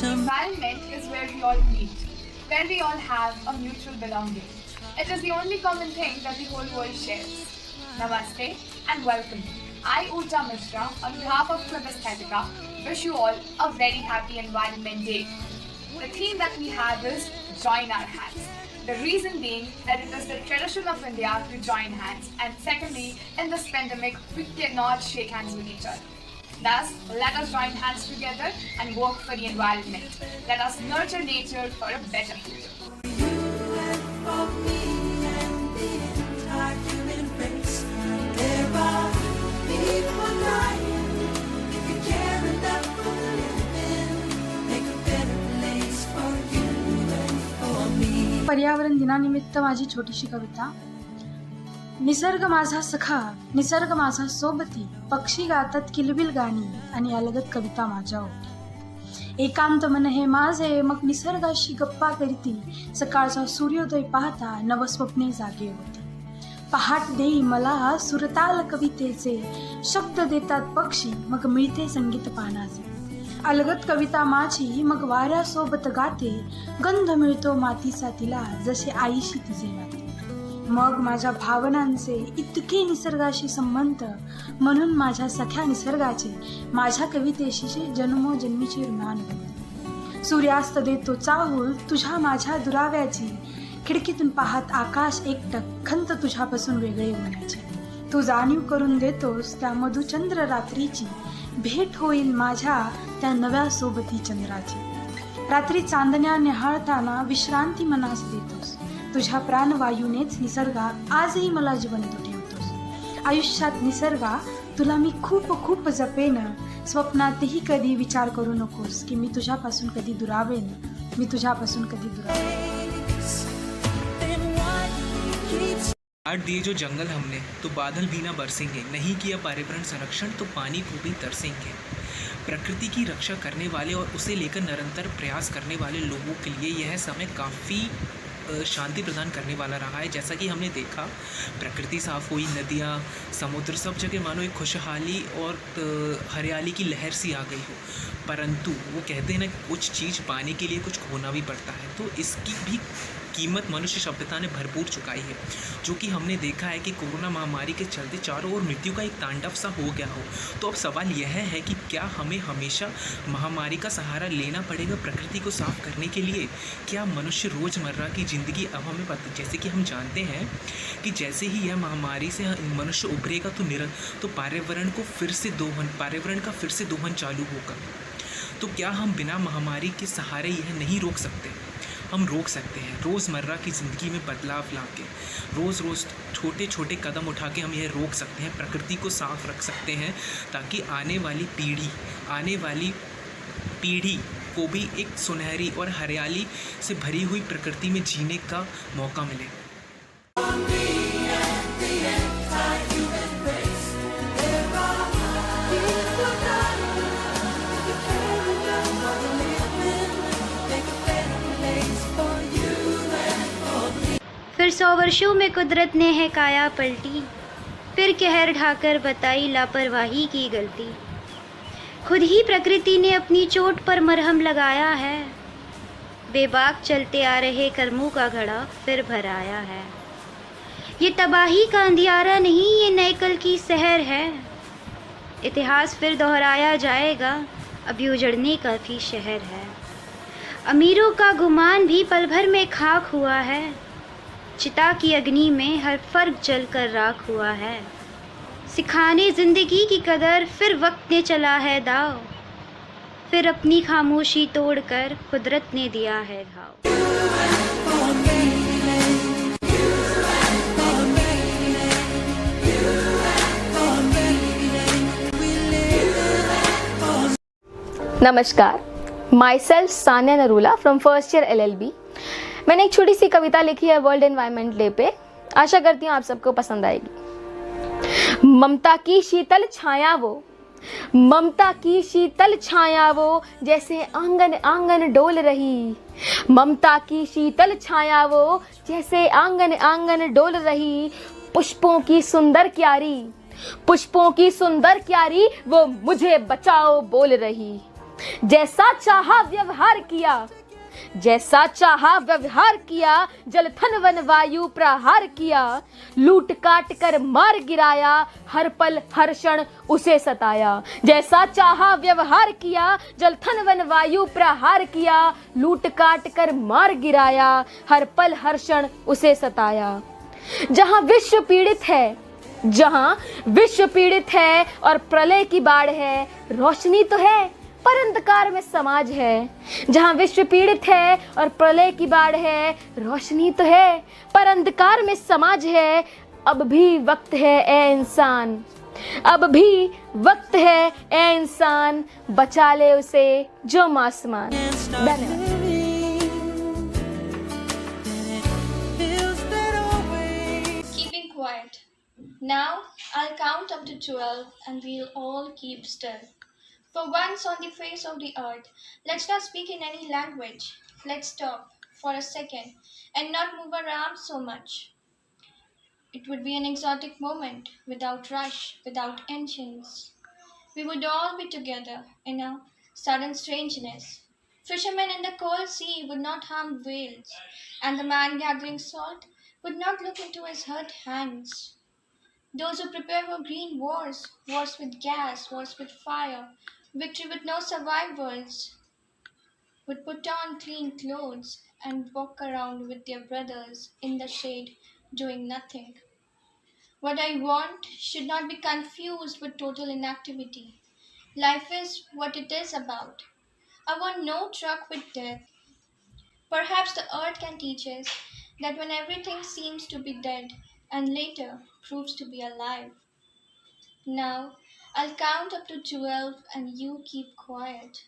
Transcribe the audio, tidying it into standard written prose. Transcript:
Environment is where we all meet, where we all have a mutual belonging. It is the only common thing that the whole world shares. Namaste and welcome. I, Urja Mishra, on behalf of Club Aesthetica, wish you all a very happy Environment Day. The theme that we have is Join Our Hands. The reason being that it is the tradition of India to join hands, and secondly, in this pandemic, we cannot shake hands with each other. Thus, let us join hands together and work for the environment. Let us nurture nature for a better future. पर्यावरण दिनानिमित्त माझी छोटीशी कविता. निसर्ग माझा सखा, निसर्ग माझा सोबती, पक्षी गातात किलबिल गाणी आणि अलगद कविता माझ्या ओठी. एकांत मन हे माझे, मग निसर्गाशी गप्पा करीती, सकाळचा सूर्योदय पाहता नवस्वप्ने जागे होती. पहाट देई मला सुरताल कवितेचे, शब्द देतात पक्षी, मग मिळते संगीत पानाचे. अलगद कविता माझी मग वाऱ्यासोबत गाते, गंध मिळतो मातीचा तिला, जसे आईशी तिचे नाते. मग माझ्या भावनांचे इतके निसर्गाशी संबंध, म्हणून माझ्या सख्या निसर्गाचे माझ्या कवितेशी जन्मोजन्मीचे ऋणानुबंध. सूर्यास्त देतो चाहूल तुझ्या माझ्या दुराव्याची, खिडकीतून पाहत आकाश एकटक, खंत तुझ्यापासून वेगळे होण्याची. तू जाणीव करून देतोस त्या मधुचंद्र रात्रीची, भेट होईल माझ्या त्या नव्या सोबती चंद्राची. रात्री चांदण्या निहाळताना विश्रांती मनास देतोस, तुझ्या प्राणवायूनेच निसर्गा आजही मला जिवंत ठेवतोस. आयुष्यात निसर्गा तुला मी खूप खूप जपेन, स्वप्नातही कधी विचार करू नकोस की मी तुझ्यापासून कधी दुरावेन, मी तुझ्यापासून कधी दुरावेन. काट दिए जो जंगल हमने तो बादल भी ना बरसेंगे, नहीं किया पर्यावरण संरक्षण तो पानी को भी तरसेंगे. प्रकृति की रक्षा करने वाले और उसे लेकर निरंतर प्रयास करने वाले लोगों के लिए यह समय काफ़ी शांति प्रदान करने वाला रहा है. जैसा कि हमने देखा, प्रकृति साफ हुई, नदियाँ, समुद्र, सब जगह मानो एक खुशहाली और हरियाली की लहर सी आ गई हो. परंतु वो कहते हैं ना, कुछ चीज़ पाने के लिए कुछ खोना भी पड़ता है, तो इसकी भी कीमत मनुष्य सभ्यता ने भरपूर चुकाई है. जो कि हमने देखा है कि कोरोना महामारी के चलते चारों ओर मृत्यु का एक तांडव सा हो गया हो. तो अब सवाल यह है कि क्या हमें हमेशा महामारी का सहारा लेना पड़ेगा प्रकृति को साफ करने के लिए? क्या मनुष्य रोज़मर्रा की ज़िंदगी अब हमें पता, जैसे कि हम जानते हैं कि जैसे ही यह महामारी से मनुष्य उभरेगा तो पर्यावरण का फिर से दोहन चालू होगा. तो क्या हम बिना महामारी के सहारे यह नहीं रोक सकते? हम रोक सकते हैं. रोज़मर्रा की ज़िंदगी में बदलाव ला के, रोज़ छोटे छोटे कदम उठा के हम यह रोक सकते हैं, प्रकृति को साफ रख सकते हैं, ताकि आने वाली पीढ़ी को भी एक सुनहरी और हरियाली से भरी हुई प्रकृति में जीने का मौका मिले. फिर 100 वर्षों में कुदरत ने है काया पलटी, फिर कहर ढाकर बताई लापरवाही की गलती. खुद ही प्रकृति ने अपनी चोट पर मरहम लगाया है, बेबाक चलते आ रहे कर्मों का घड़ा फिर भर आया है. ये तबाही का अंधियारा नहीं, ये नए कल की सहर है. इतिहास फिर दोहराया जाएगा, अभी उजड़ने का भी शहर है. अमीरों का गुमान भी पल भर में खाक हुआ है, चिता की अग्नि में हर फर्क जल कर राख हुआ है. सिखाने जिंदगी की कदर फिर वक्त ने चला है दाव, फिर अपनी खामोशी तोड़कर कुदरत ने दिया है घाव. नमस्कार, my self Sania Narula from first year LLB. मैंने एक छोटी सी कविता लिखी है वर्ल्ड एनवायरनमेंट डे पे. आशा करती हूँ आप सबको पसंद आएगी. ममता की शीतल छाया वो, ममता की शीतल छाया वो, जैसे आंगन आंगन डोल रही. ममता की शीतल छाया वो, जैसे आंगन आंगन डोल रही. पुष्पों की सुंदर क्यारी, पुष्पों की सुंदर क्यारी, वो मुझे बचाओ बोल रही. जैसा चाहा व्यवहार किया, जैसा चाहा व्यवहार किया, जल थन वन वायु प्रहार किया, लूट काट कर मार गिराया, हर पल हर क्षण उसे सताया। जैसा चाहा व्यवहार किया, जल थन वन वायु प्रहार किया, लूट काट कर मार गिराया, हर पल हर क्षण उसे सताया। जहां विश्व पीड़ित है, जहां विश्व पीड़ित है और प्रलय की बाढ़ है, रोशनी तो है पर अंधकार में समाज है। जहां विश्व पीड़ित है और प्रलय की बाढ़ है, रोशनी तो है पर अंधकार में समाज है। अब भी वक्त है ए इंसान, अब भी वक्त है ए इंसान, बचा ले उसे जो आसमान। धन्यवाद। Keeping quiet. Now I'll count up to 12 and we'll all keep still. For once on the face of the earth, let's not speak in any language. Let's stop for a second and not move our arms so much. It would be an exotic moment, without rush, without engines. We would all be together in a sudden strangeness. Fishermen in the cold sea would not harm whales, and the man gathering salt would not look into his hurt hands. Those who prepare for green wars, wars with gas, wars with fire, victory with no survivors, would put on clean clothes and walk around with their brothers in the shade doing nothing. What I want should not be confused with total inactivity. Life is what it is about. I want no truck with death. Perhaps the earth can teach us that when everything seems to be dead and later proves to be alive. Now, I'll count up to 12 and you keep quiet.